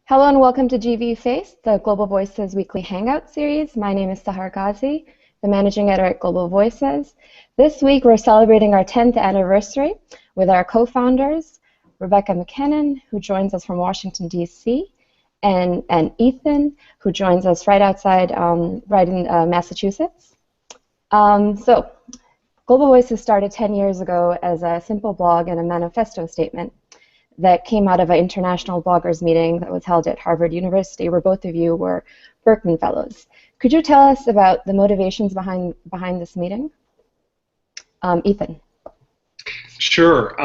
Hello and welcome to GV Face, the Global Voices weekly hangout series. My name is Sahar Ghazi, the managing editor at Global Voices. This week we're celebrating our 10th anniversary with our co-founders, Rebecca McKinnon, who joins us from Washington, D.C., and Ethan, who joins us right outside, right in Massachusetts. So, Global Voices started 10 years ago as a simple blog and a manifesto statement that came out of an international bloggers meeting that was held at Harvard University, where both of you were Berkman Fellows. Could you tell us about the motivations behind this meeting? Ethan. Sure.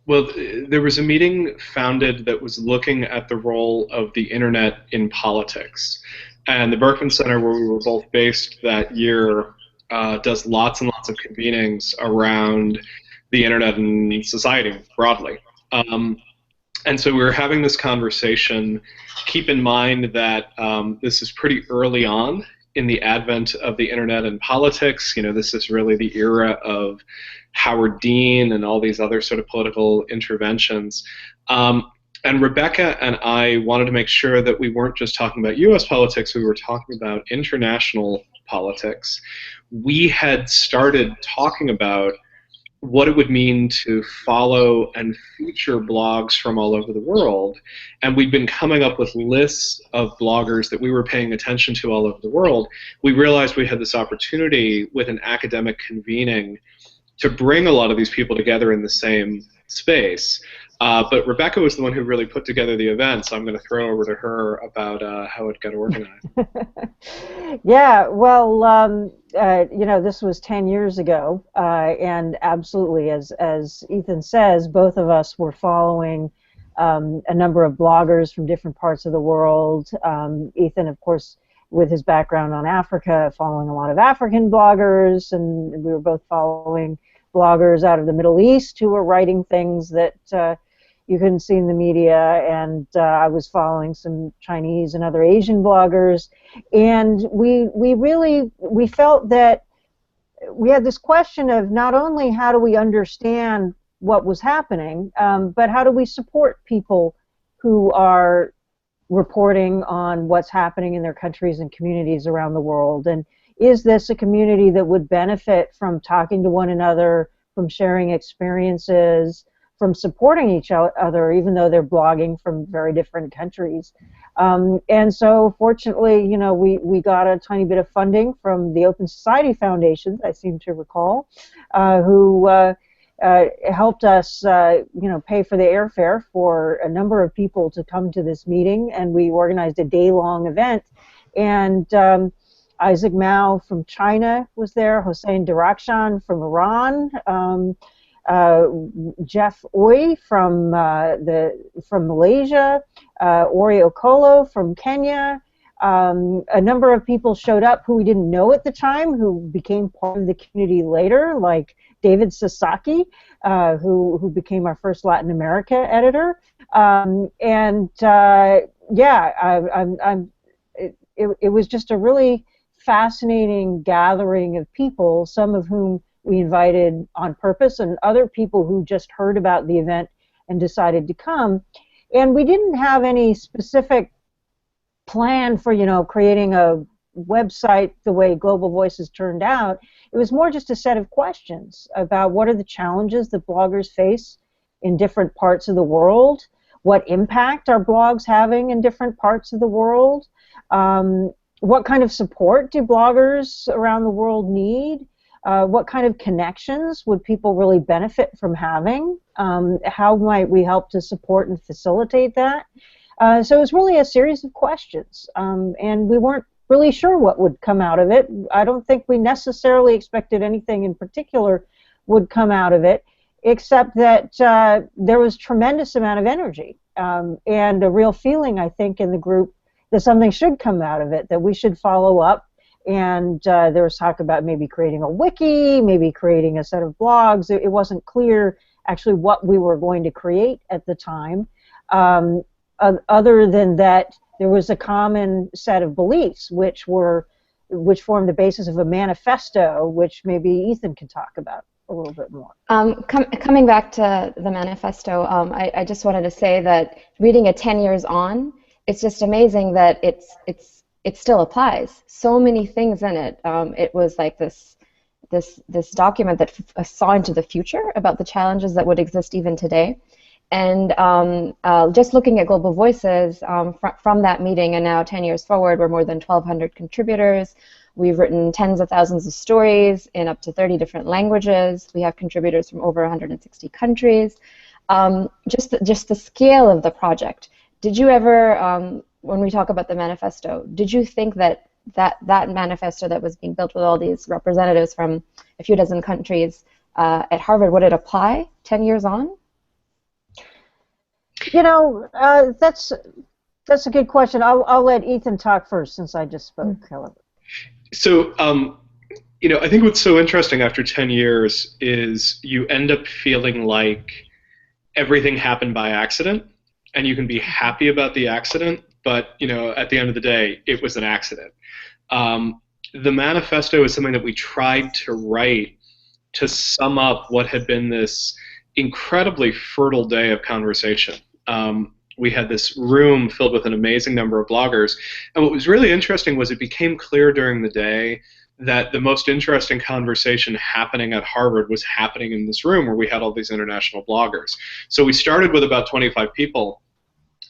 Well, there was a meeting founded that was looking at the role of the internet in politics. And the Berkman Center, where we were both based that year, does lots and lots of convenings around the internet and society broadly. And so we were having this conversation. Keep in mind that this is pretty early on in the advent of the internet and politics. You know, this is really the era of Howard Dean and all these other sort of political interventions. And Rebecca and I wanted to make sure that we weren't just talking about U.S. politics, we were talking about international politics. We had started talking about what it would mean to follow and feature blogs from all over the world. And we'd been coming up with lists of bloggers that we were paying attention to all over the world. We realized we had this opportunity with an academic convening to bring a lot of these people together in the same space. But Rebecca was the one who really put together the event, so I'm going to throw it over to her about how it got organized. Yeah, well, you know, this was 10 years ago, and absolutely, as Ethan says, both of us were following a number of bloggers from different parts of the world. Ethan, of course, with his background on Africa, following a lot of African bloggers, and we were both following bloggers out of the Middle East who were writing things that you couldn't see in the media, and I was following some Chinese and other Asian bloggers, and we felt that we had this question of not only how do we understand what was happening, but how do we support people who are reporting on what's happening in their countries and communities around the world, and is this a community that would benefit from talking to one another, from sharing experiences, from supporting each other, even though they're blogging from very different countries. And so, fortunately, you know, we got a tiny bit of funding from the Open Society Foundation, I seem to recall, who helped us, you know, pay for the airfare for a number of people to come to this meeting, and we organized a day-long event. And Isaac Mao from China was there, Hossein Darakhshan from Iran, Jeff Oy from Malaysia, Ori Okolo from Kenya. A number of people showed up who we didn't know at the time, who became part of the community later, like David Sasaki, who became our first Latin America editor. It was just a really fascinating gathering of people, some of whom we invited on purpose, and other people who just heard about the event and decided to come. And we didn't have any specific plan for, you know, creating a website the way Global Voices turned out. It was more just a set of questions about what are the challenges that bloggers face in different parts of the world, what impact are blogs having in different parts of the world, what kind of support do bloggers around the world need, what kind of connections would people really benefit from having? How might we help to support and facilitate that? So it was really a series of questions, and we weren't really sure what would come out of it. I don't think we necessarily expected anything in particular would come out of it, except that there was tremendous amount of energy and a real feeling, I think, in the group that something should come out of it, that we should follow up. And there was talk about maybe creating a wiki, maybe creating a set of blogs. It wasn't clear actually what we were going to create at the time. Other than that, there was a common set of beliefs which formed the basis of a manifesto, which maybe Ethan can talk about a little bit more. Coming back to the manifesto, I just wanted to say that reading it 10 years on, it's just amazing that it still applies. So many things in it. It was like this document that saw into the future about the challenges that would exist even today. And just looking at Global Voices from that meeting and now 10 years forward, we're more than 1,200 contributors. We've written tens of thousands of stories in up to 30 different languages. We have contributors from over 160 countries. Just the scale of the project. Did you ever, when we talk about the manifesto, did you think that manifesto that was being built with all these representatives from a few dozen countries at Harvard, would it apply 10 years on? You know, that's a good question. I'll let Ethan talk first since I just spoke. However. So, you know, I think what's so interesting after 10 years is you end up feeling like everything happened by accident, and you can be happy about the accident, but, you know, at the end of the day, it was an accident. The manifesto is something that we tried to write to sum up what had been this incredibly fertile day of conversation. We had this room filled with an amazing number of bloggers, and what was really interesting was it became clear during the day that the most interesting conversation happening at Harvard was happening in this room where we had all these international bloggers. So we started with about 25 people,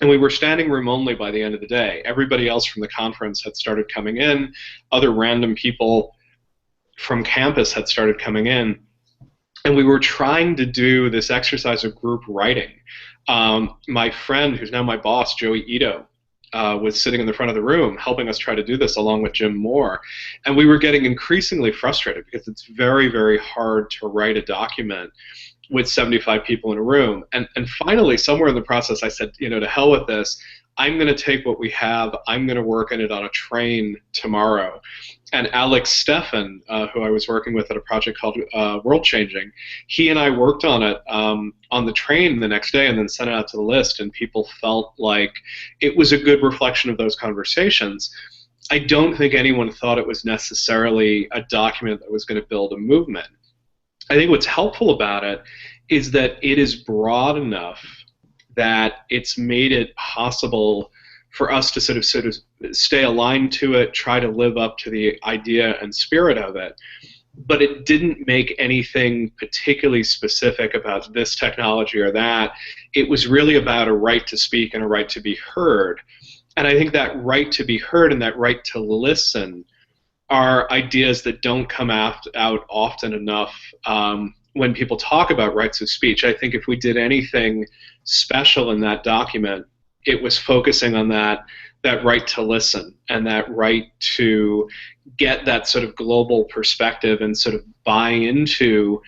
and we were standing room only by the end of the day. Everybody else from the conference had started coming in. Other random people from campus had started coming in. And we were trying to do this exercise of group writing. My friend, who's now my boss, Joey Ito, was sitting in the front of the room helping us try to do this along with Jim Moore. And we were getting increasingly frustrated because it's very, very hard to write a document with 75 people in a room. And finally, somewhere in the process, I said, you know, to hell with this. I'm going to take what we have. I'm going to work on it on a train tomorrow. And Alex Steffen, who I was working with at a project called World Changing, he and I worked on it on the train the next day and then sent it out to the list, and people felt like it was a good reflection of those conversations. I don't think anyone thought it was necessarily a document that was going to build a movement. I think what's helpful about it is that it is broad enough that it's made it possible for us to sort of stay aligned to it, try to live up to the idea and spirit of it. But it didn't make anything particularly specific about this technology or that. It was really about a right to speak and a right to be heard. And I think that right to be heard and that right to listen are ideas that don't come out often enough when people talk about rights of speech. I think if we did anything special in that document, it was focusing on that right to listen and that right to get that sort of global perspective and sort of buy into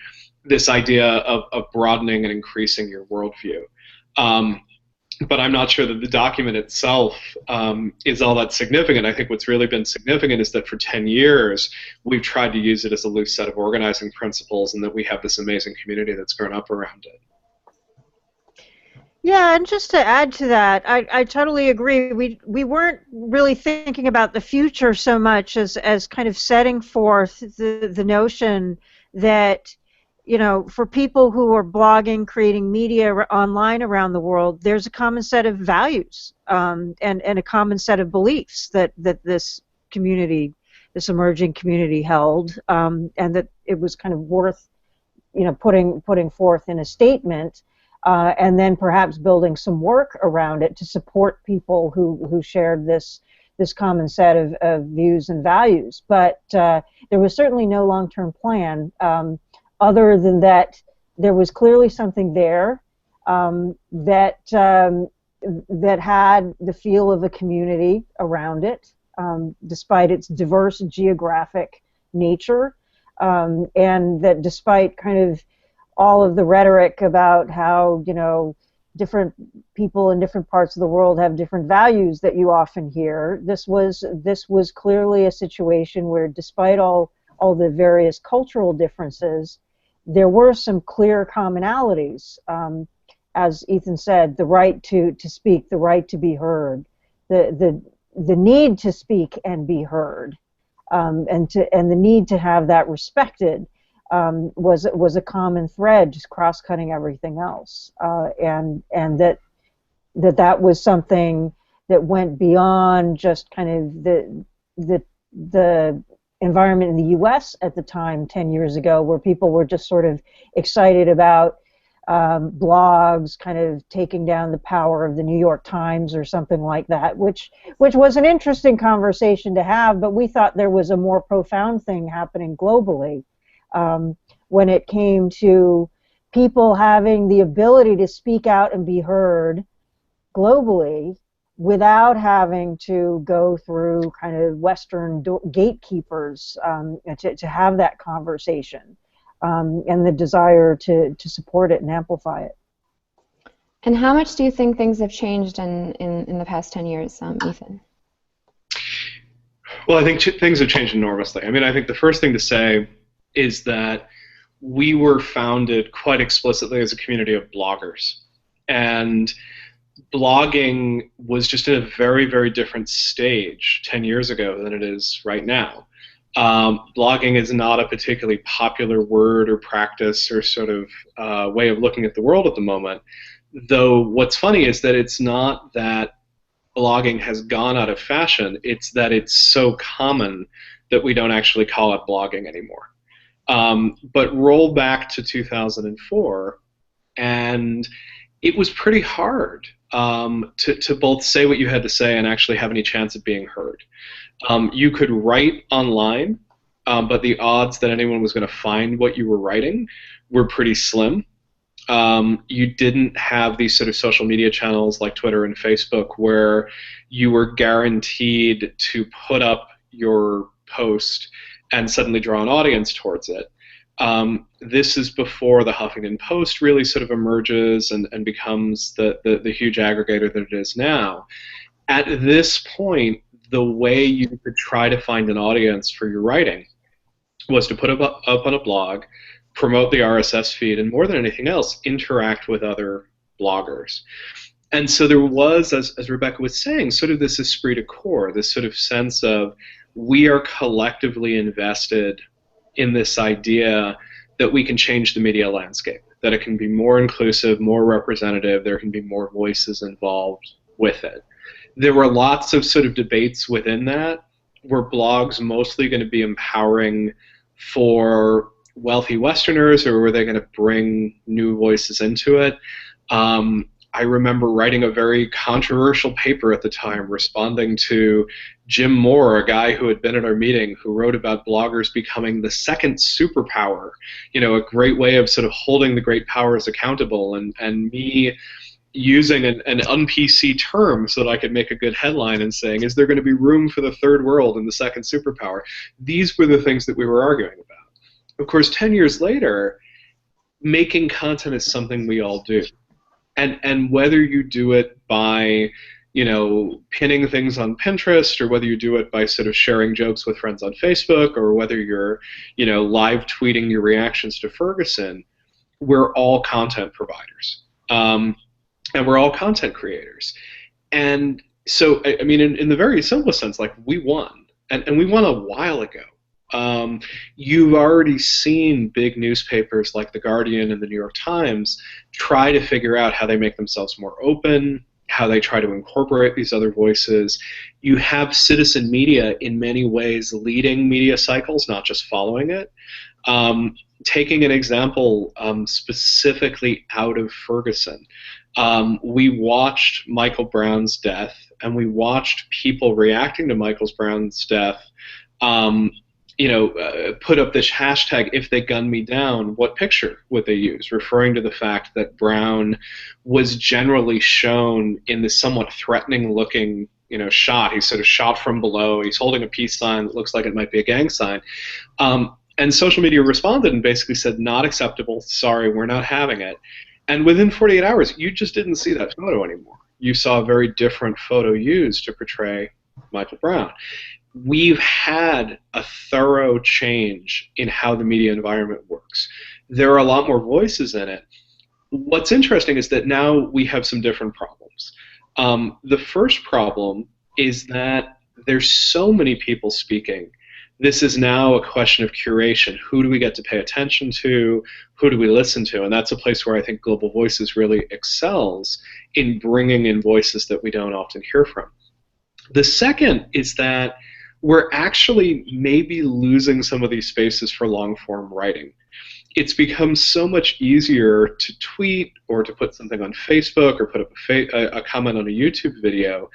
this idea of broadening and increasing your worldview. But I'm not sure that the document itself is all that significant. I think what's really been significant is that for 10 years, we've tried to use it as a loose set of organizing principles, and that we have this amazing community that's grown up around it. Yeah, and just to add to that, I totally agree. We weren't really thinking about the future so much as kind of setting forth the notion that, you know, for people who are blogging, creating media online around the world, there's a common set of values and a common set of beliefs that this community, this emerging community held, and that it was kind of worth, you know, putting forth in a statement. And then perhaps building some work around it to support people who shared this common set of views and values. But there was certainly no long-term plan, other than that there was clearly something there that had the feel of a community around it, despite its diverse geographic nature, and that despite kind of all of the rhetoric about how, you know, different people in different parts of the world have different values that you often hear, this was clearly a situation where, despite all the various cultural differences, there were some clear commonalities. As Ethan said, the right to speak, the right to be heard, the need to speak and be heard, and the need to have that respected. Was a common thread, just cross-cutting everything else, and that was something that went beyond just kind of the environment in the U.S. at the time 10 years ago, where people were just sort of excited about blogs kind of taking down the power of the New York Times or something like that, which was an interesting conversation to have, but we thought there was a more profound thing happening globally when it came to people having the ability to speak out and be heard globally without having to go through kind of Western gatekeepers to have that conversation, and the desire to support it and amplify it. And how much do you think things have changed in the past 10 years, Ethan? Well, I think things have changed enormously. I mean, I think the first thing to say is that we were founded quite explicitly as a community of bloggers. And blogging was just in a very, very different stage 10 years ago than it is right now. Blogging is not a particularly popular word or practice or sort of way of looking at the world at the moment. Though what's funny is that it's not that blogging has gone out of fashion, it's that it's so common that we don't actually call it blogging anymore. But roll back to 2004, and it was pretty hard to both say what you had to say and actually have any chance of being heard. You could write online, but the odds that anyone was going to find what you were writing were pretty slim. You didn't have these sort of social media channels like Twitter and Facebook where you were guaranteed to put up your post and suddenly draw an audience towards it. This is before the Huffington Post really sort of emerges and becomes the huge aggregator that it is now. At this point, the way you could try to find an audience for your writing was to put it up on a blog, promote the RSS feed, and more than anything else, interact with other bloggers. And so there was, as Rebecca was saying, sort of this esprit de corps, this sort of sense of we are collectively invested in this idea that we can change the media landscape, that it can be more inclusive, more representative, there can be more voices involved with it. There were lots of sort of debates within that. Were blogs mostly going to be empowering for wealthy Westerners, or were they going to bring new voices into it? I remember writing a very controversial paper at the time responding to Jim Moore, a guy who had been at our meeting, who wrote about bloggers becoming the second superpower, you know, a great way of sort of holding the great powers accountable, and me using an un-PC term so that I could make a good headline and saying, is there going to be room for the third world and the second superpower? These were the things that we were arguing about. Of course, 10 years later, making content is something we all do. And whether you do it by, you know, pinning things on Pinterest, or whether you do it by sort of sharing jokes with friends on Facebook, or whether you're, you know, live tweeting your reactions to Ferguson, we're all content providers. And we're all content creators. And so, I mean, in the very simplest sense, like, we won. And we won a while ago. You've already seen big newspapers like The Guardian and The New York Times try to figure out how they make themselves more open, how they try to incorporate these other voices. You have citizen media in many ways leading media cycles, not just following it. Taking an example specifically out of Ferguson, we watched Michael Brown's death, and we watched people reacting to Michael Brown's death put up this hashtag, if they gun me down, what picture would they use? Referring to the fact that Brown was generally shown in this somewhat threatening looking, shot. He's sort of shot from below. He's holding a peace sign that looks like it might be a gang sign. And social media responded and basically said, not acceptable, sorry, we're not having it. And within 48 hours, you just didn't see that photo anymore. You saw a very different photo used to portray Michael Brown. We've had a thorough change in how the media environment works. There are a lot more voices in it. What's interesting is that now we have some different problems. The first problem is that there's so many people speaking This is now a question of curation. Who do we get to pay attention to? Who do we listen to? And that's a place where I think Global Voices really excels in bringing in voices that we don't often hear from. The second is that we're actually maybe losing some of these spaces for long-form writing. It's become so much easier to tweet or to put something on Facebook or put up a comment on a YouTube video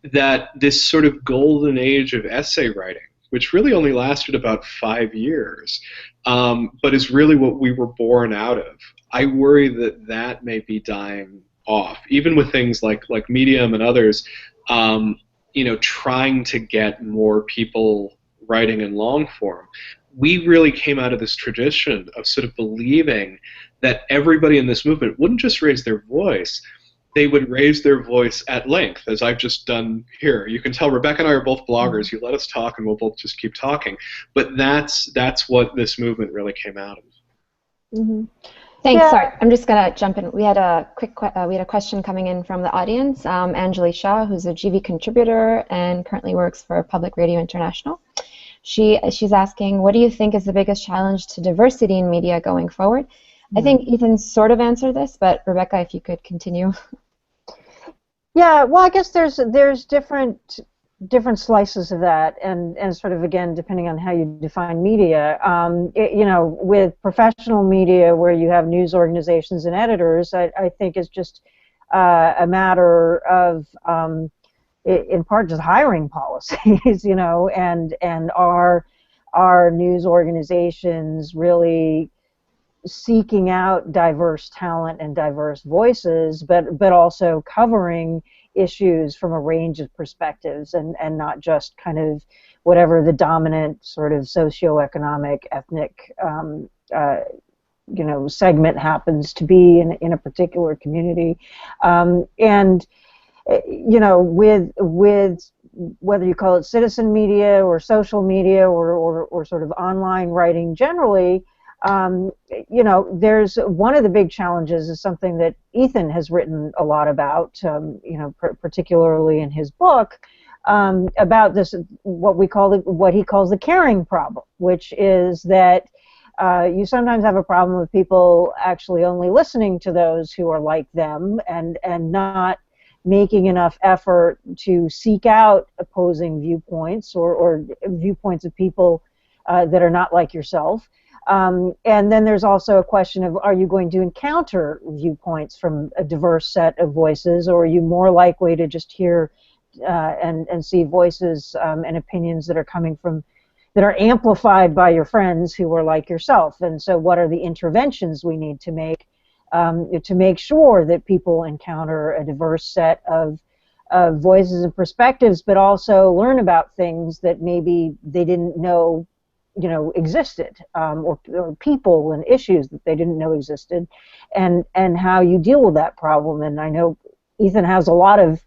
that this sort of golden age of essay writing, which really only lasted about 5 years, but is really what we were born out of. I worry that that may be dying off, even with things like Medium and others, trying to get more people writing in long form. We really came out of this tradition of sort of believing that everybody in this movement wouldn't just raise their voice, they would raise their voice at length, as I've just done here. You can tell Rebecca and I are both bloggers. You let us talk and we'll both just keep talking. But that's what this movement really came out of. Mm-hmm. Thanks. Yeah. Sorry, I'm just going to jump in. We had a question coming in from the audience. Anjali Shah, who's a GV contributor and currently works for Public Radio International. She's asking, what do you think is the biggest challenge to diversity in media going forward? I think Ethan sort of answered this, but Rebecca, if you could continue. Yeah, well, I guess there's different slices of that, and sort of, again, depending on how you define media. With professional media where you have news organizations and editors, I think it's just a matter of, in part, just hiring policies, and our news organizations really seeking out diverse talent and diverse voices, but also covering issues from a range of perspectives, and not just kind of whatever the dominant sort of socioeconomic, ethnic segment happens to be in a particular community. With whether you call it citizen media or social media or sort of online writing generally, there's one of the big challenges is something that Ethan has written a lot about, particularly in his book, about this, what he calls the caring problem, which is that you sometimes have a problem with people actually only listening to those who are like them and not making enough effort to seek out opposing viewpoints or viewpoints of people that are not like yourself. And then there's also a question of, are you going to encounter viewpoints from a diverse set of voices, or are you more likely to just hear and see voices and opinions that are coming from, that are amplified by your friends who are like yourself? And so what are the interventions we need to make sure that people encounter a diverse set of voices and perspectives, but also learn about things that maybe they didn't know existed, or people and issues that they didn't know existed, and how you deal with that problem. And I know Ethan has a lot of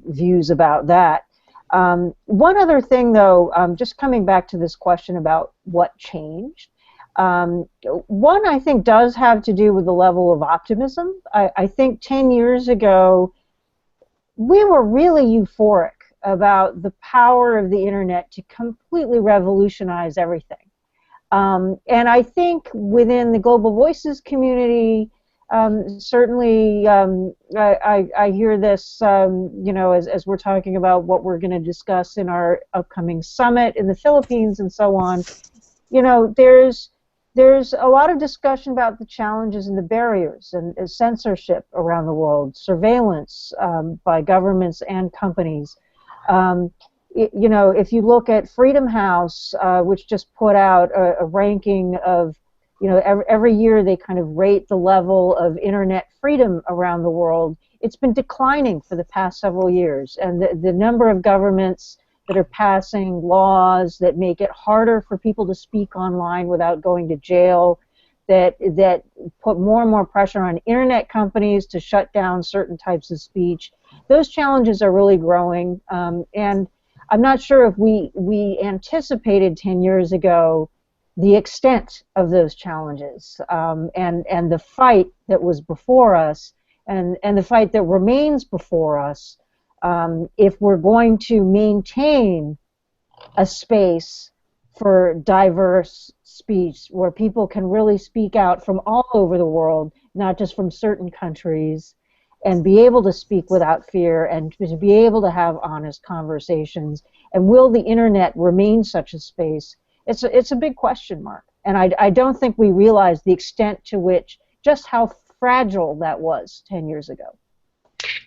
views about that. One other thing, though, just coming back to this question about what changed, one I think does have to do with the level of optimism. I think 10 years ago we were really euphoric about the power of the internet to completely revolutionize everything. And I think within the Global Voices community, certainly I hear this, as we're talking about what we're going to discuss in our upcoming summit in the Philippines and so on. There's a lot of discussion about the challenges and the barriers and censorship around the world, surveillance by governments and companies. If you look at Freedom House, which just put out a ranking of, every year they kind of rate the level of internet freedom around the world, it's been declining for the past several years. And the number of governments that are passing laws that make it harder for people to speak online without going to jail, that put more and more pressure on internet companies to shut down certain types of speech. Those challenges are really growing, and I'm not sure if we anticipated 10 years ago the extent of those challenges, and the fight that was before us, and the fight that remains before us, if we're going to maintain a space for diverse speech where people can really speak out from all over the world, not just from certain countries, and be able to speak without fear and to be able to have honest conversations. And will the internet remain such a space? It's a big question mark. And I don't think we realize the extent to which, just how fragile that was 10 years ago.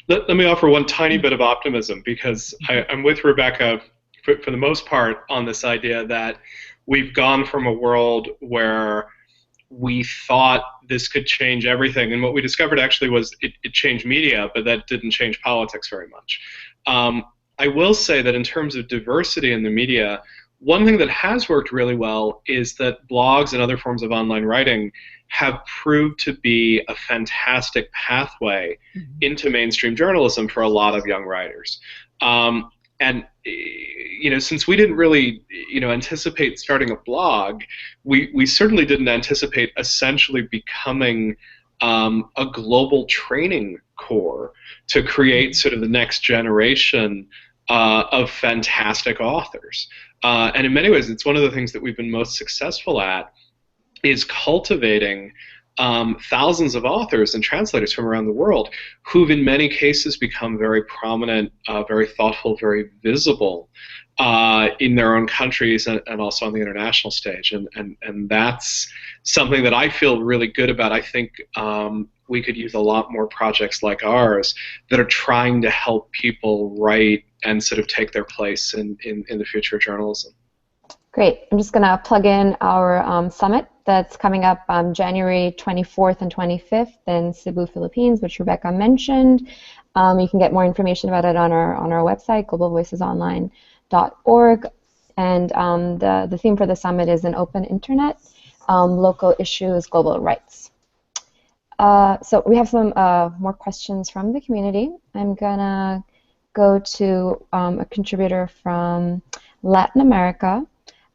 Let me offer one tiny bit of optimism, because I'm with Rebecca for the most part on this idea that we've gone from a world where we thought this could change everything, and what we discovered actually was it changed media, but that didn't change politics very much. I will say that in terms of diversity in the media, one thing that has worked really well is that blogs and other forms of online writing have proved to be a fantastic pathway into mainstream journalism for a lot of young writers. And since we didn't really anticipate starting a blog, we certainly didn't anticipate essentially becoming a global training core to create sort of the next generation of fantastic authors. And in many ways, it's one of the things that we've been most successful at, is cultivating thousands of authors and translators from around the world who've in many cases become very prominent, very thoughtful, very visible in their own countries and also on the international stage. And that's something that I feel really good about. I think we could use a lot more projects like ours that are trying to help people write and sort of take their place in the future of journalism. Great. I'm just going to plug in our summit that's coming up on January 24th and 25th in Cebu, Philippines, which Rebecca mentioned. You can get more information about it on our website, globalvoicesonline.org. And the theme for the summit is an open internet, local issues, global rights. So we have some more questions from the community. I'm going to go to a contributor from Latin America,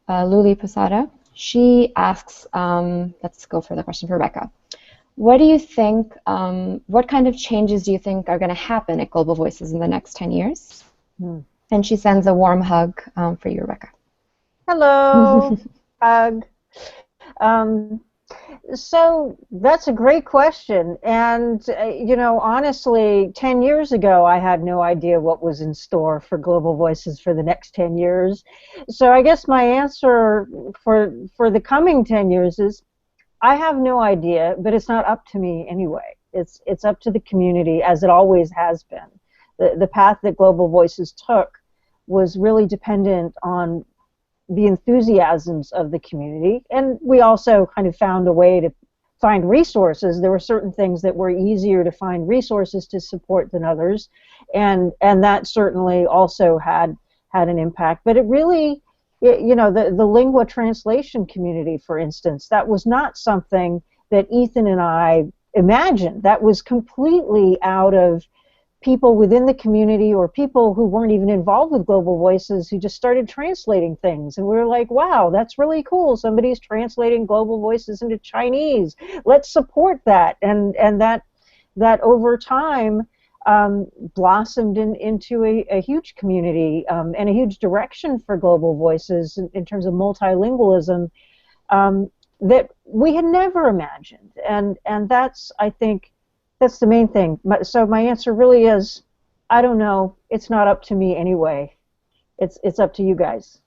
Luli Posada. She asks, let's go for the question for Rebecca. What do you think, what kind of changes do you think are going to happen at Global Voices in the next 10 years? And she sends a warm hug for you, Rebecca. Hello, hug. So that's a great question, and honestly, 10 years ago I had no idea what was in store for Global Voices for the next 10 years. So I guess my answer for the coming 10 years is I have no idea, but it's not up to me anyway. It's up to the community, as it always has been. The path that Global Voices took was really dependent on the enthusiasms of the community, and we also kind of found a way to find resources. There were certain things that were easier to find resources to support than others, and that certainly also had an impact. But it really, the lingua translation community, for instance, that was not something that Ethan and I imagined. That was completely out of people within the community or people who weren't even involved with Global Voices who just started translating things. And we were like, wow, that's really cool. Somebody's translating Global Voices into Chinese. Let's support that. And that over time blossomed into a huge community and a huge direction for Global Voices in terms of multilingualism that we had never imagined. And that's, I think, that's the main thing. So my answer really is, I don't know. It's not up to me anyway. It's up to you guys.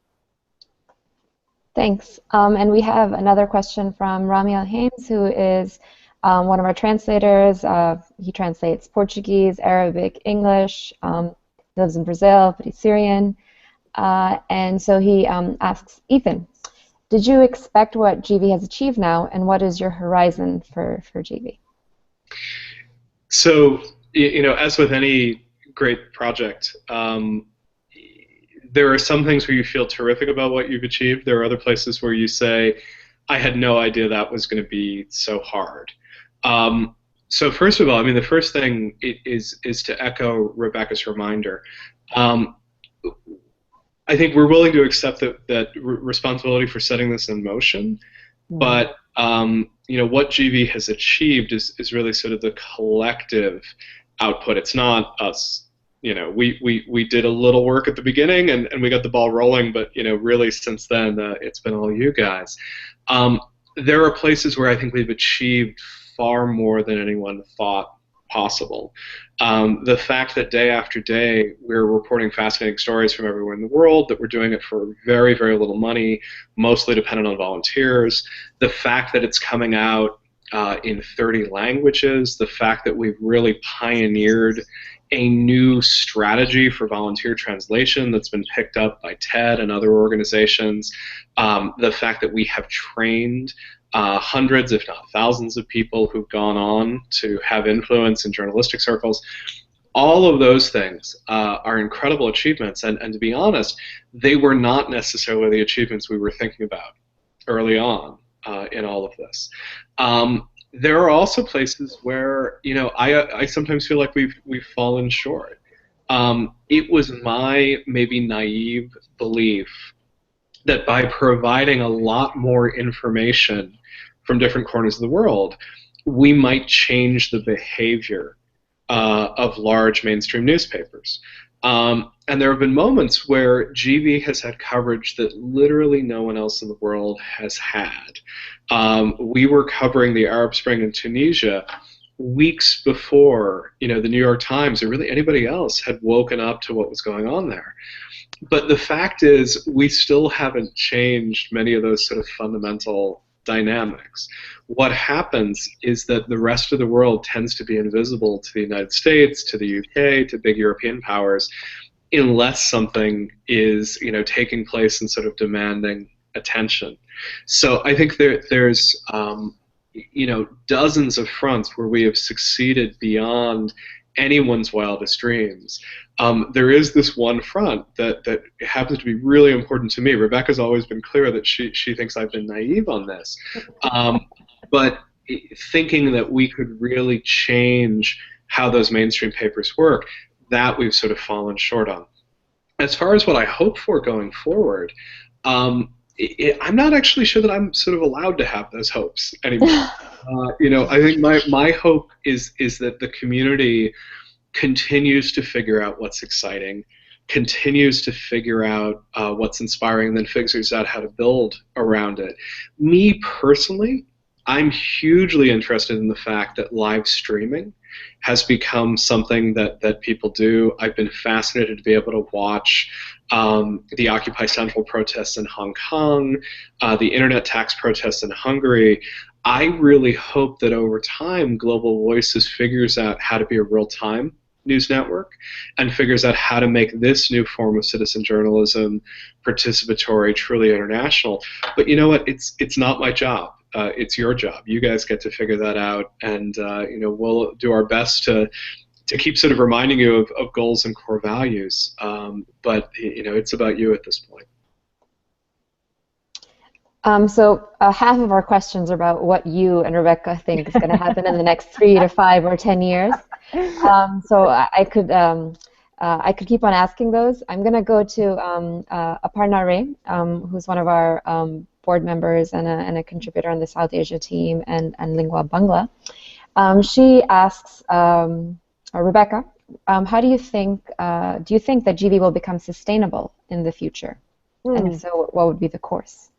Thanks. And we have another question from Ramiel Haynes, who is one of our translators. He translates Portuguese, Arabic, English, lives in Brazil, but he's Syrian. And so he asks, Ethan, did you expect what GV has achieved now, and what is your horizon for GV? So, as with any great project, there are some things where you feel terrific about what you've achieved. There are other places where you say, I had no idea that was going to be so hard. So first of all, the first thing is to echo Rebecca's reminder. I think we're willing to accept that responsibility for setting this in motion, but what GV has achieved is really sort of the collective output. It's not us, we did a little work at the beginning and we got the ball rolling, but really since then it's been all you guys. There are places where I think we've achieved far more than anyone thought possible. The fact that day after day we're reporting fascinating stories from everywhere in the world, that we're doing it for very, very little money, mostly dependent on volunteers, the fact that it's coming out in 30 languages, the fact that we've really pioneered a new strategy for volunteer translation that's been picked up by TED and other organizations, the fact that we have trained hundreds, if not thousands, of people who've gone on to have influence in journalistic circles. All of those things are incredible achievements, and to be honest, they were not necessarily the achievements we were thinking about early on in all of this. There are also places where I sometimes feel like we've fallen short. It was my maybe naive belief that by providing a lot more information from different corners of the world, we might change the behavior of large mainstream newspapers. And there have been moments where GV has had coverage that literally no one else in the world has had. We were covering the Arab Spring in Tunisia weeks before the New York Times or really anybody else had woken up to what was going on there. But the fact is, we still haven't changed many of those sort of fundamental dynamics. What happens is that the rest of the world tends to be invisible to the United States, to the UK, to big European powers, unless something is taking place and sort of demanding attention. So I think there's dozens of fronts where we have succeeded beyond anyone's wildest dreams. There is this one front that happens to be really important to me. Rebecca's always been clear that she thinks I've been naive on this. But thinking that we could really change how those mainstream papers work, that we've sort of fallen short on. As far as what I hope for going forward, I'm not actually sure that I'm sort of allowed to have those hopes anymore. I think my hope is that the community continues to figure out what's exciting, continues to figure out what's inspiring, and then figures out how to build around it. Me personally, I'm hugely interested in the fact that live streaming has become something that people do. I've been fascinated to be able to watch the Occupy Central protests in Hong Kong, the internet tax protests in Hungary. I really hope that over time, Global Voices figures out how to be a real-time news network and figures out how to make this new form of citizen journalism participatory, truly international. But you know what? It's not my job. It's your job. You guys get to figure that out, and we'll do our best to keep sort of reminding you of goals and core values. But it's about you at this point. So half of our questions are about what you and Rebecca think is going to happen in the next 3 to 5 or 10 years. So I could keep on asking those. I'm going to go to Aparna Ray, who's one of our board members and a contributor on the South Asia team and Lingua Bangla. She asks Rebecca, how do you think that GV will become sustainable in the future? And if so, what would be the course?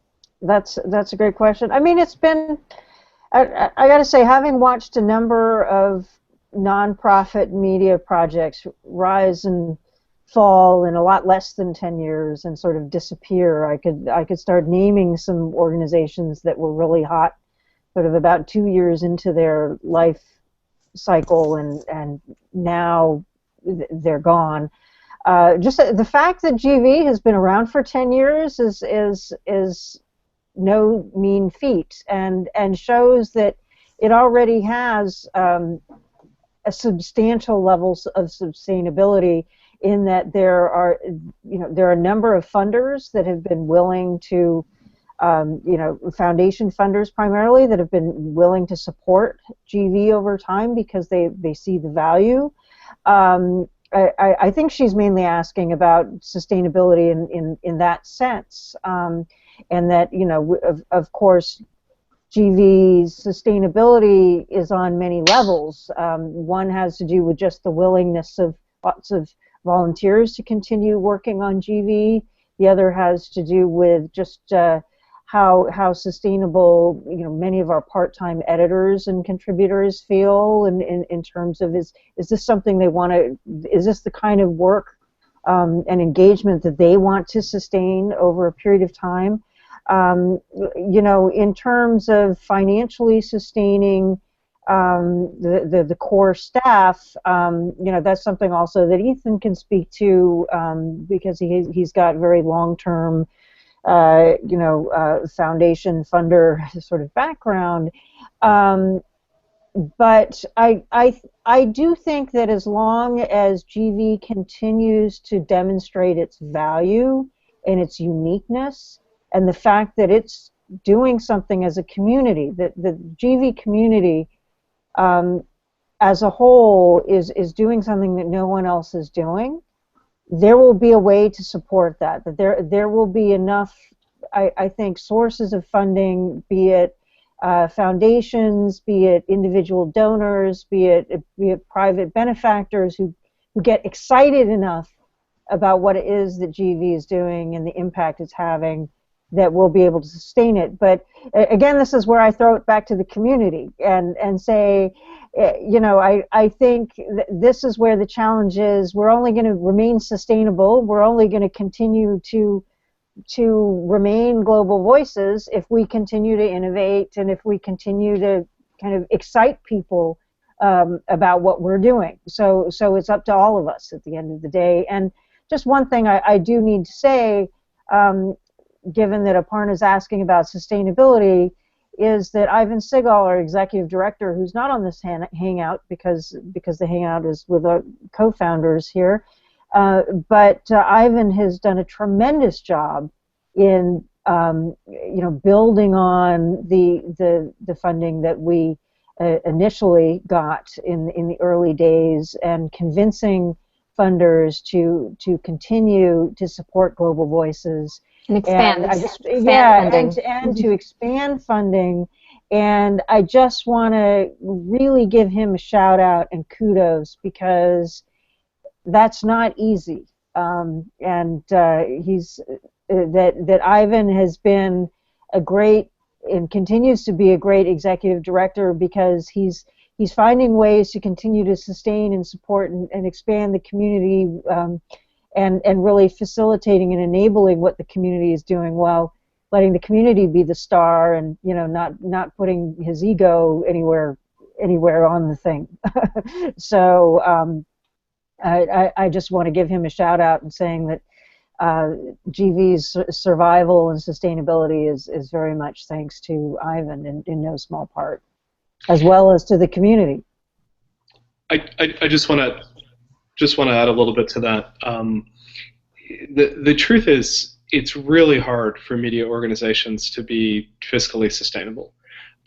That's a great question. I mean, it's been, I got to say, having watched a number of nonprofit media projects rise and fall in a lot less than 10 years and sort of disappear, I could start naming some organizations that were really hot sort of about 2 years into their life cycle, and now they're gone. Just the fact that GV has been around for 10 years is no mean feat, and shows that it already has a substantial levels of sustainability, in that there are a number of funders that have been willing to foundation funders primarily that have been willing to support GV over time because they see the value. I think she's mainly asking about sustainability in that sense, and that of course GV's sustainability is on many levels. One has to do with just the willingness of lots of volunteers to continue working on GV. The other has to do with just how sustainable many of our part-time editors and contributors feel in terms of is this something they want to, is this the kind of work and engagement that they want to sustain over a period of time. In terms of financially sustaining the core staff, that's something also that Ethan can speak to because he's got very long-term, foundation funder sort of background. But I do think that as long as GV continues to demonstrate its value and its uniqueness, and the fact that it's doing something as a community, that the GV community as a whole is doing something that no one else is doing, there will be a way to support that. That there will be enough, I think, sources of funding, be it foundations, be it individual donors, be it private benefactors who get excited enough about what it is that GV is doing and the impact it's having, that we'll be able to sustain it. But again, this is where I throw it back to the community and say, I think this is where the challenge is. We're only going to remain sustainable. We're only going to continue to remain global voices if we continue to innovate and if we continue to kind of excite people about what we're doing. So it's up to all of us at the end of the day. And just one thing I do need to say, given that Aparna's asking about sustainability, is that Ivan Segal, our executive director, who's not on this hangout because the hangout is with our co-founders here, but Ivan has done a tremendous job in building on the funding that we initially got in the early days and convincing funders to continue to support Global Voices. And expand funding. And To expand funding. And I just want to really give him a shout out and kudos, because that's not easy. He's that Ivan has been a great and continues to be a great executive director, because he's finding ways to continue to sustain and support and expand the community. And really facilitating and enabling what the community is doing, while letting the community be the star, and not putting his ego anywhere on the thing. So I just want to give him a shout out and saying that GV's survival and sustainability is very much thanks to Ivan in no small part, as well as to the community. I just want to add a little bit to that. The truth is, it's really hard for media organizations to be fiscally sustainable.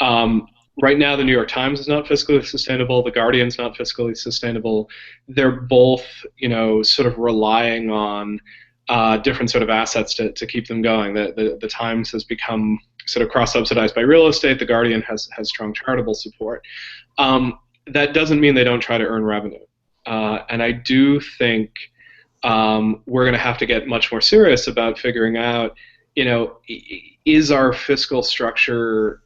Right now, the New York Times is not fiscally sustainable. The Guardian's not fiscally sustainable. They're both, sort of relying on different sort of assets to keep them going. The Times has become sort of cross-subsidized by real estate. The Guardian has strong charitable support. That doesn't mean they don't try to earn revenue. And I do think we're going to have to get much more serious about figuring out, is our fiscal structure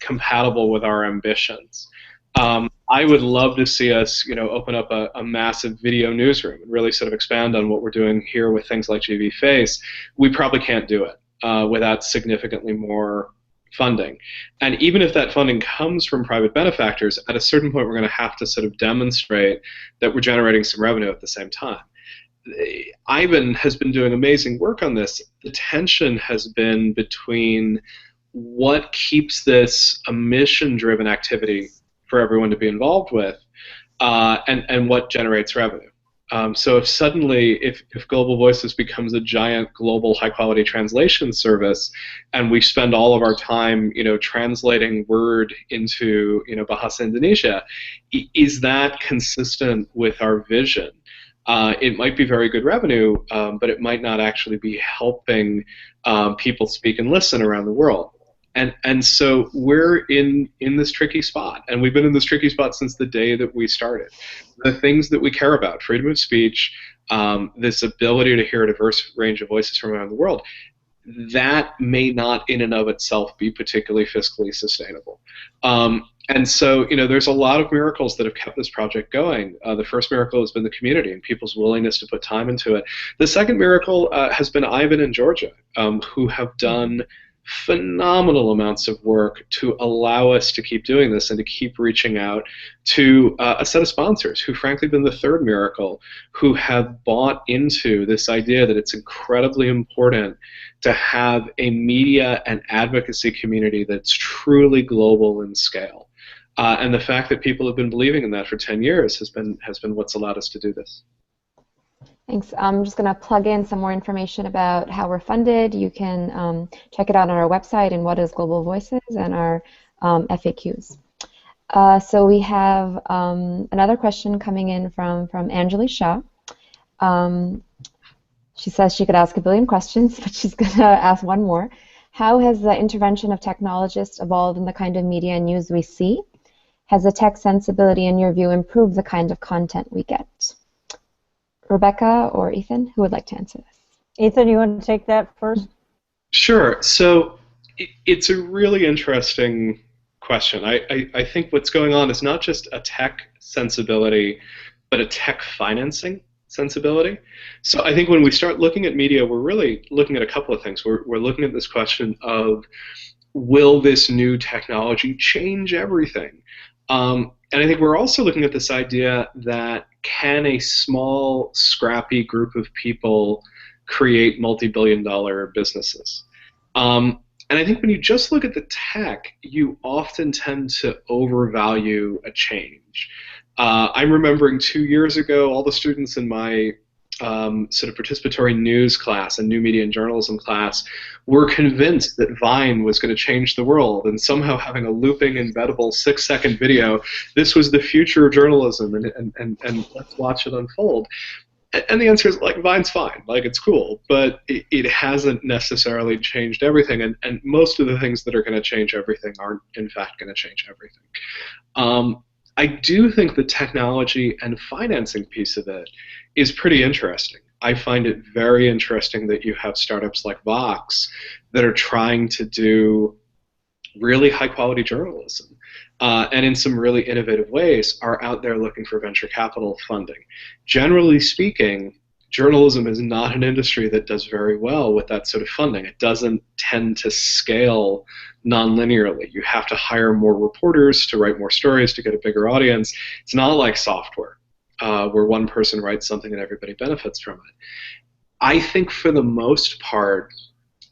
compatible with our ambitions? I would love to see us, open up a massive video newsroom and really sort of expand on what we're doing here with things like GV Face. We probably can't do it without significantly more funding. And even if that funding comes from private benefactors, at a certain point we're going to have to sort of demonstrate that we're generating some revenue at the same time. Ivan has been doing amazing work on this. The tension has been between what keeps this a mission-driven activity for everyone to be involved with and what generates revenue. So if suddenly, if Global Voices becomes a giant global high-quality translation service, and we spend all of our time, translating Word into, Bahasa Indonesia, is that consistent with our vision? It might be very good revenue, but it might not actually be helping people speak and listen around the world. And so we're in this tricky spot, and we've been in this tricky spot since the day that we started. The things that we care about, freedom of speech, this ability to hear a diverse range of voices from around the world, that may not in and of itself be particularly fiscally sustainable. And so, there's a lot of miracles that have kept this project going. The first miracle has been the community and people's willingness to put time into it. The second miracle has been Ivan and Georgia, who have done phenomenal amounts of work to allow us to keep doing this and to keep reaching out to a set of sponsors who frankly have been the third miracle, who have bought into this idea that it's incredibly important to have a media and advocacy community that's truly global in scale. And the fact that people have been believing in that for 10 years has been what's allowed us to do this. Thanks. I'm just going to plug in some more information about how we're funded. You can check it out on our website and What is Global Voices and our FAQs. So we have another question coming in from Anjali Shah. She says she could ask a billion questions, but she's going to ask one more. How has the intervention of technologists evolved in the kind of media and news we see? Has the tech sensibility, in your view, improved the kind of content we get? Rebecca or Ethan, who would like to answer this? Ethan, you want to take that first? Sure. So it's a really interesting question. I think what's going on is not just a tech sensibility, but a tech financing sensibility. So I think when we start looking at media, we're really looking at a couple of things. We're looking at this question of, will this new technology change everything? And I think we're also looking at this idea that can a small, scrappy group of people create multi-billion-dollar businesses? And I think when you just look at the tech, you often tend to overvalue a change. I'm remembering 2 years ago, all the students in my sort of participatory news class and new media and journalism class were convinced that Vine was going to change the world, and somehow having a looping, embeddable 6-second video, this was the future of journalism, and let's watch it unfold. And the answer is, like, Vine's fine, like, it's cool, but it hasn't necessarily changed everything, and most of the things that are going to change everything aren't, in fact, going to change everything. I do think the technology and financing piece of it is pretty interesting. I find it very interesting that you have startups like Vox that are trying to do really high-quality journalism, and in some really innovative ways are out there looking for venture capital funding. Generally speaking, journalism is not an industry that does very well with that sort of funding. It doesn't tend to scale non-linearly. You have to hire more reporters to write more stories to get a bigger audience. It's not like software, where one person writes something and everybody benefits from it. I think for the most part,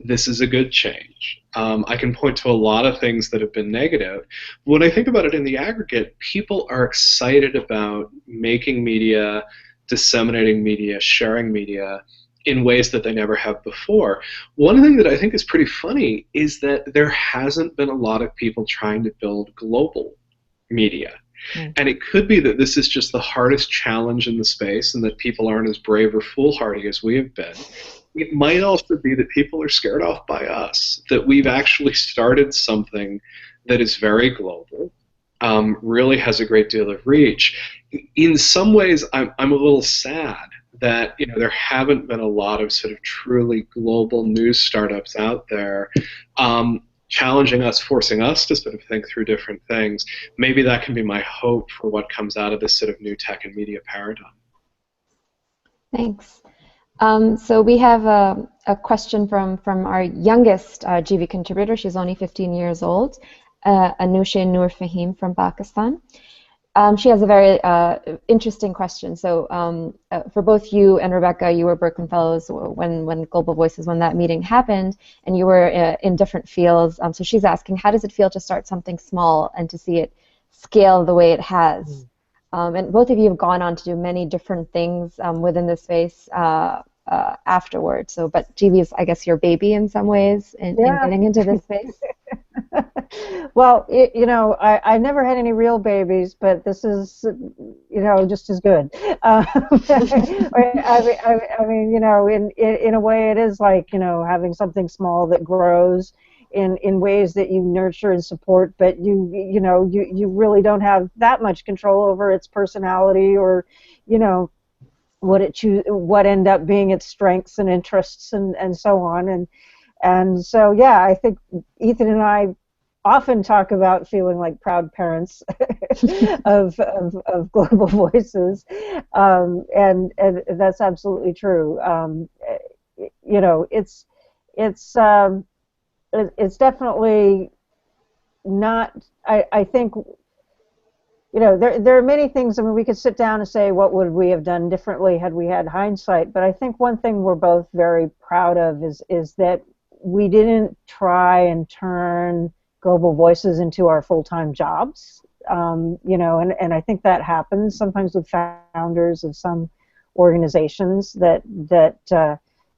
this is a good change. I can point to a lot of things that have been negative. When I think about it in the aggregate, people are excited about making media, disseminating media, sharing media in ways that they never have before. One thing that I think is pretty funny is that there hasn't been a lot of people trying to build global media. And it could be that this is just the hardest challenge in the space and that people aren't as brave or foolhardy as we have been. It might also be that people are scared off by us, that we've actually started something that is very global, really has a great deal of reach. In some ways, I'm a little sad that there haven't been a lot of sort of truly global news startups out there challenging us, forcing us to sort of think through different things. Maybe that can be my hope for what comes out of this sort of new tech and media paradigm. Thanks. So we have a question from our youngest GV contributor. She's only 15 years old, Anusha Noor Fahim from Pakistan. She has a very interesting question. So for both you and Rebecca, you were Berkman Fellows when Global Voices, when that meeting happened, and you were in different fields. So she's asking, how does it feel to start something small and to see it scale the way it has? And both of you have gone on to do many different things within this space afterwards. So, but GV is, I guess, your baby in some ways in getting into this space. Well, I never had any real babies, but this is, just as good. I mean, in a way, it is like, having something small that grows. in ways that you nurture and support, but you really don't have that much control over its personality, or what end up being its strengths and interests, and so on. And so, yeah, I think Ethan and I often talk about feeling like proud parents of Global Voices, and that's absolutely true. It's definitely not. I think there are many things. I mean, we could sit down and say, what would we have done differently had we had hindsight? But I think one thing we're both very proud of is that we didn't try and turn Global Voices into our full-time jobs. And I think that happens sometimes with founders of some organizations, that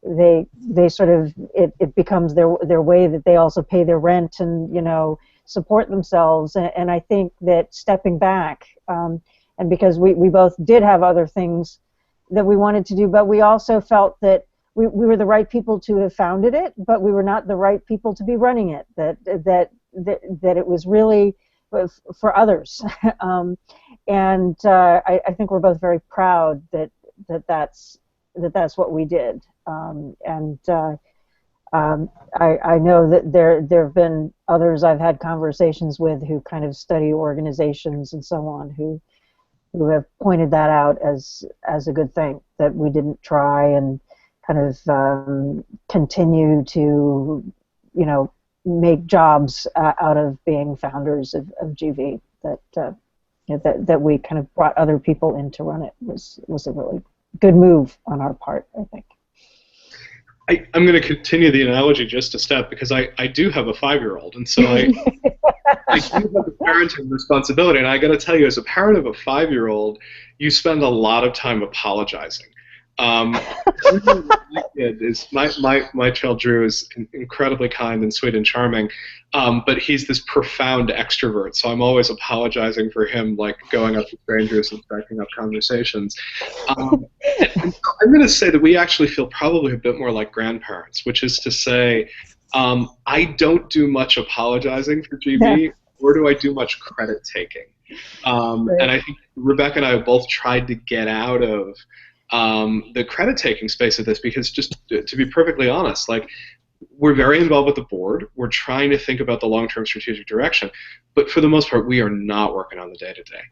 they sort of, it becomes their way that they also pay their rent and support themselves. And I think that stepping back, and because we both did have other things that we wanted to do, but we also felt that we were the right people to have founded it, but we were not the right people to be running it. That it was really for others. And I think we're both very proud that's what we did. I know that there have been others I've had conversations with who kind of study organizations and so on, who have pointed that out as a good thing, that we didn't try and kind of continue to make jobs out of being founders of GV. That we kind of brought other people in to run it was a really good move on our part, I think. I'm going to continue the analogy just a step, because I do have a 5-year-old, and so I do have a parenting responsibility, and I got to tell you, as a parent of a 5-year-old, you spend a lot of time apologizing. My child Drew is incredibly kind and sweet and charming, but he's this profound extrovert, so I'm always apologizing for him, like going up to strangers and striking up conversations. And so I'm going to say that we actually feel probably a bit more like grandparents, which is to say, I don't do much apologizing for GB, nor do I do much credit taking. And I think Rebecca and I have both tried to get out of the credit-taking space of this, because, just to be perfectly honest, like, we're very involved with the board. We're trying to think about the long-term strategic direction, but for the most part, we are not working on the day-to-day.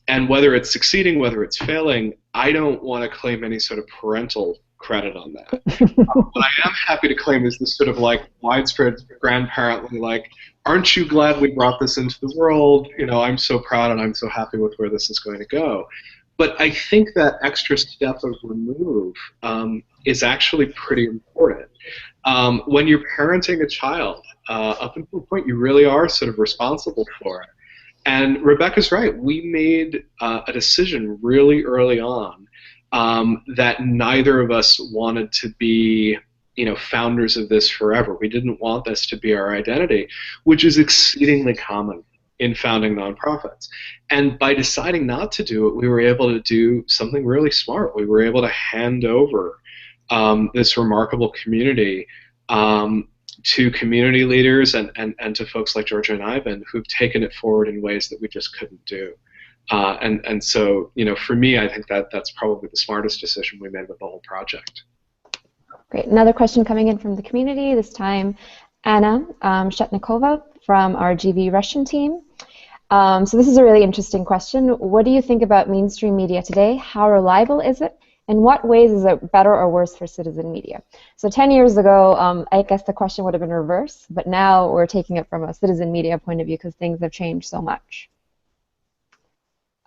And whether it's succeeding, whether it's failing, I don't want to claim any sort of parental credit on that. What I am happy to claim is this sort of like widespread grandparently, like, aren't you glad we brought this into the world? I'm so proud and I'm so happy with where this is going to go. But I think that extra step of remove is actually pretty important. When you're parenting a child, up until a point, you really are sort of responsible for it. And Rebecca's right. We made a decision really early on that neither of us wanted to be, founders of this forever. We didn't want this to be our identity, which is exceedingly common in founding nonprofits. And by deciding not to do it, we were able to do something really smart. We were able to hand over this remarkable community to community leaders and to folks like Georgia and Ivan, who've taken it forward in ways that we just couldn't do. And so, for me, I think that's probably the smartest decision we made with the whole project. Great. Another question coming in from the community, this time Anna Shetnikova from our GV Russian team. So this is a really interesting question. What do you think about mainstream media today? How reliable is it? In what ways is it better or worse for citizen media? So 10 years ago, I guess the question would have been reversed, but now we're taking it from a citizen media point of view because things have changed so much.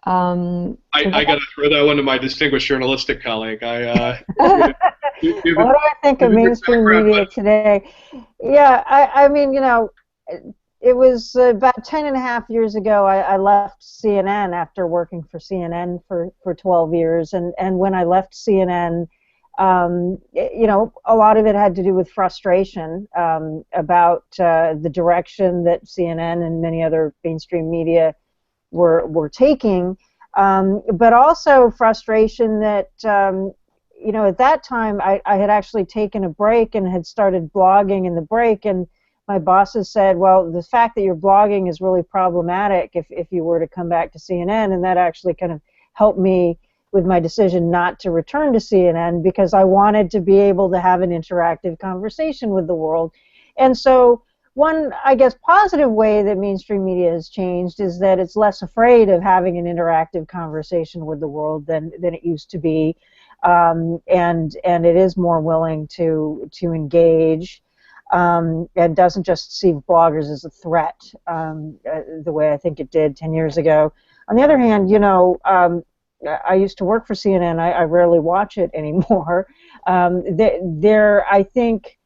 I got to throw that one to my distinguished journalistic colleague. What do I think of mainstream media today? Yeah, I mean, it was about 10.5 years ago I left CNN after working for CNN for 12 years. And when I left CNN, a lot of it had to do with frustration about the direction that CNN and many other mainstream media were taking, but also frustration that, at that time I had actually taken a break and had started blogging in the break, and my bosses said, well, the fact that you're blogging is really problematic if you were to come back to CNN, and that actually kind of helped me with my decision not to return to CNN, because I wanted to be able to have an interactive conversation with the world. And so one, I guess, positive way that mainstream media has changed is that it's less afraid of having an interactive conversation with the world than it used to be, and it is more willing to engage, and doesn't just see bloggers as a threat the way I think it did 10 years ago. On the other hand, I used to work for CNN. I rarely watch it anymore. I think,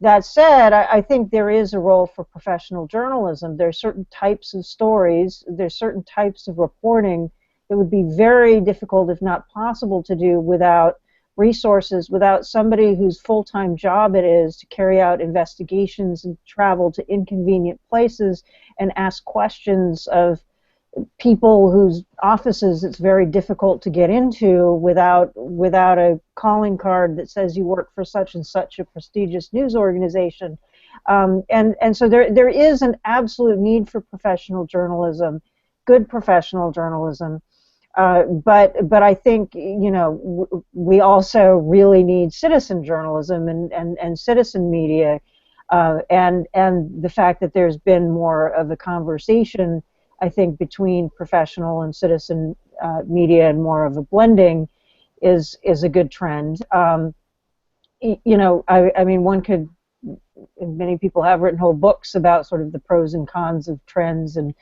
that said, I think there is a role for professional journalism. There are certain types of stories, there's certain types of reporting that would be very difficult, if not possible, to do without resources, without somebody whose full-time job it is to carry out investigations and travel to inconvenient places and ask questions of people whose offices it's very difficult to get into without a calling card that says you work for such and such a prestigious news organization. And so there is an absolute need for professional journalism, good professional journalism. But I think, we also really need citizen journalism and citizen media, and the fact that there's been more of a conversation, I think, between professional and citizen media, and more of a blending is a good trend. I mean, many people have written whole books about sort of the pros and cons of trends and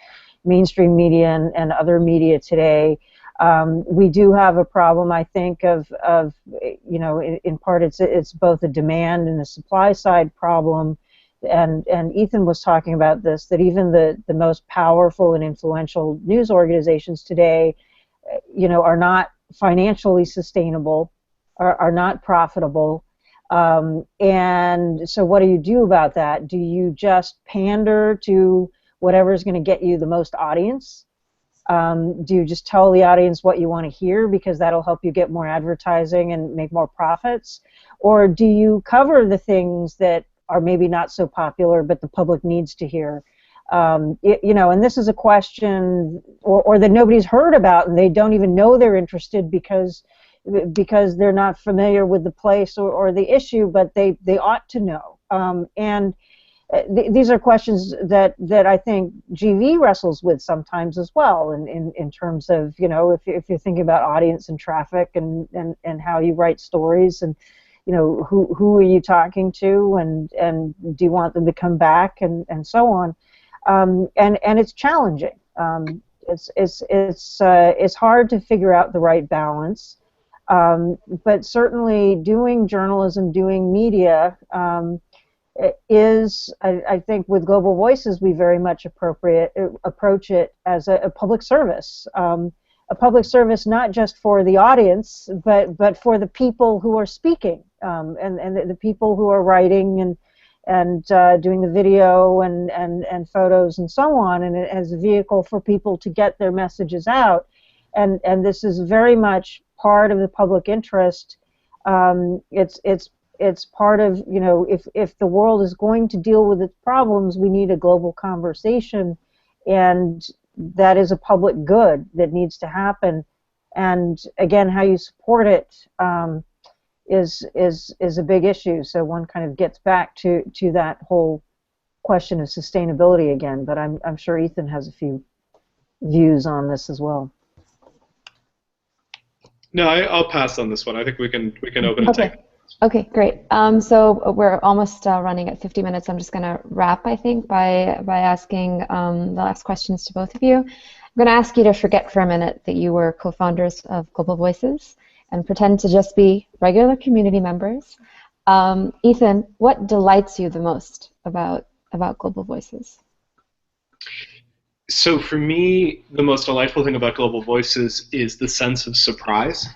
mainstream media and other media today. We do have a problem, I think, of in part it's both a demand and a supply side problem. And Ethan was talking about this, that even the most powerful and influential news organizations today, are not financially sustainable, are not profitable. And so what do you do about that? Do you just pander to whatever is going to get you the most audience? Do you just tell the audience what you want to hear because that'll help you get more advertising and make more profits? Or do you cover the things that are maybe not so popular but the public needs to hear? And this is a question or that nobody's heard about, and they don't even know they're interested because they're not familiar with the place or the issue, but they ought to know. These are questions that I think GV wrestles with sometimes as well, in terms of, if you're thinking about audience and traffic and how you write stories, and who are you talking to, and do you want them to come back, and so on, and it's challenging. It's hard to figure out the right balance, but certainly doing journalism, doing media, is, I think, with Global Voices, we very much approach it as a public service. A public service not just for the audience, but for the people who are speaking, and the people who are writing and doing the video and photos and so on, and as a vehicle for people to get their messages out. And this is very much part of the public interest. It's part of, if the world is going to deal with its problems, we need a global conversation, and that is a public good that needs to happen. And again, how you support it is a big issue. So one kind of gets back to that whole question of sustainability again. But I'm sure Ethan has a few views on this as well. No, I'll pass on this one. I think we can open and take. Okay, great. So we're almost running at 50 minutes. I'm just going to wrap, I think, by asking the last questions to both of you. I'm going to ask you to forget for a minute that you were co-founders of Global Voices and pretend to just be regular community members. Ethan, what delights you the most about Global Voices? So for me, the most delightful thing about Global Voices is the sense of surprise.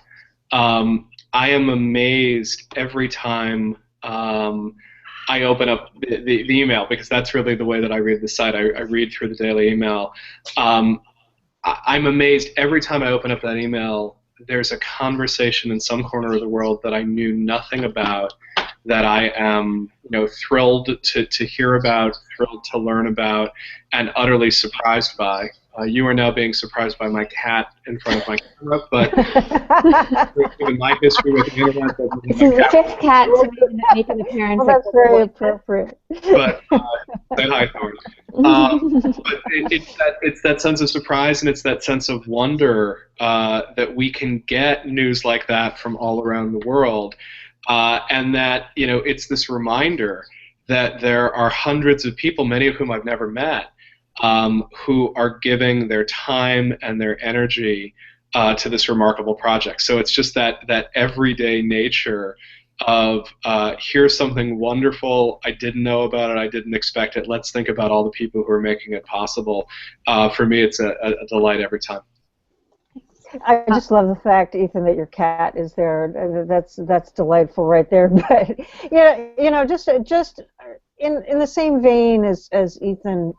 I am amazed every time I open up the email, because that's really the way that I read the site. I read through the daily email. I'm amazed every time I open up that email. There's a conversation in some corner of the world that I knew nothing about that I am, thrilled to hear about, thrilled to learn about, and utterly surprised by. You are now being surprised by my cat in front of my camera, but given my history with the internet, this is the fifth cat to make an appearance. Well, that's very appropriate. But say hi, Thorne. But it's that sense of surprise, and it's that sense of wonder that we can get news like that from all around the world, and that it's this reminder that there are hundreds of people, many of whom I've never met, who are giving their time and their energy to this remarkable project. So it's just that everyday nature of here's something wonderful, I didn't know about it, I didn't expect it, let's think about all the people who are making it possible. For me, it's a delight every time. I just love the fact, Ethan, that your cat is there. That's delightful right there. But just in the same vein as Ethan,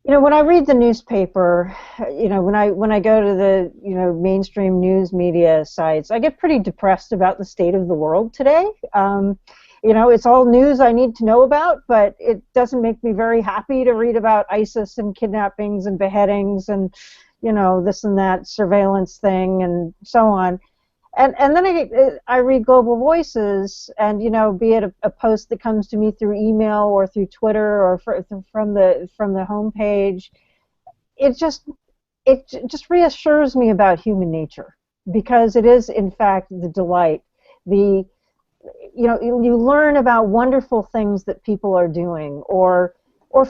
when I read the newspaper, when I go to the mainstream news media sites, I get pretty depressed about the state of the world today. It's all news I need to know about, but it doesn't make me very happy to read about ISIS and kidnappings and beheadings and this and that surveillance thing and so on. And then I read Global Voices, and be it a post that comes to me through email or through Twitter or from the homepage, it just reassures me about human nature, because it is in fact the delight. You learn about wonderful things that people are doing, or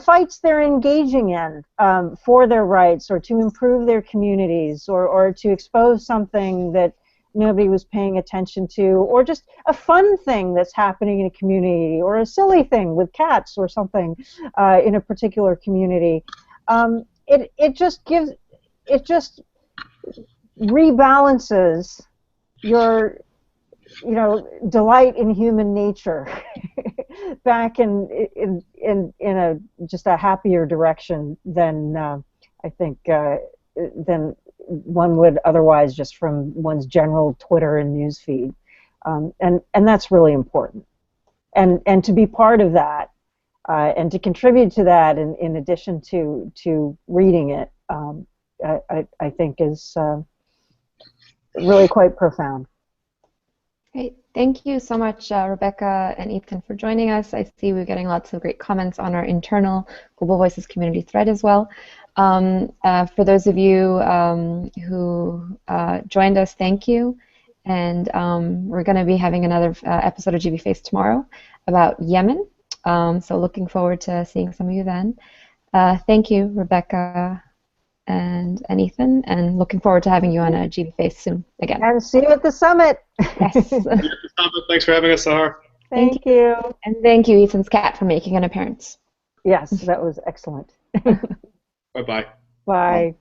fights they're engaging in for their rights, or to improve their communities, or to expose something that nobody was paying attention to, or just a fun thing that's happening in a community, or a silly thing with cats or something in a particular community. It just rebalances your delight in human nature back in just a happier direction than I think than one would otherwise, just from one's general Twitter and news feed, and that's really important. And to be part of that, and to contribute to that, in addition to reading it, I think is really quite profound. Great. Thank you so much, Rebecca and Ethan, for joining us. I see we're getting lots of great comments on our internal Global Voices community thread as well. For those of you who joined us, thank you. And we're going to be having another episode of GV Face tomorrow about Yemen. So looking forward to seeing some of you then. Thank you, Rebecca and Ethan, and looking forward to having you on a GV Face soon again. And see you at the summit. Yes. See you at the summit. Thanks for having us, Sahar. Thank you. And thank you, Ethan's cat, for making an appearance. Yes, that was excellent. Bye-bye. Bye.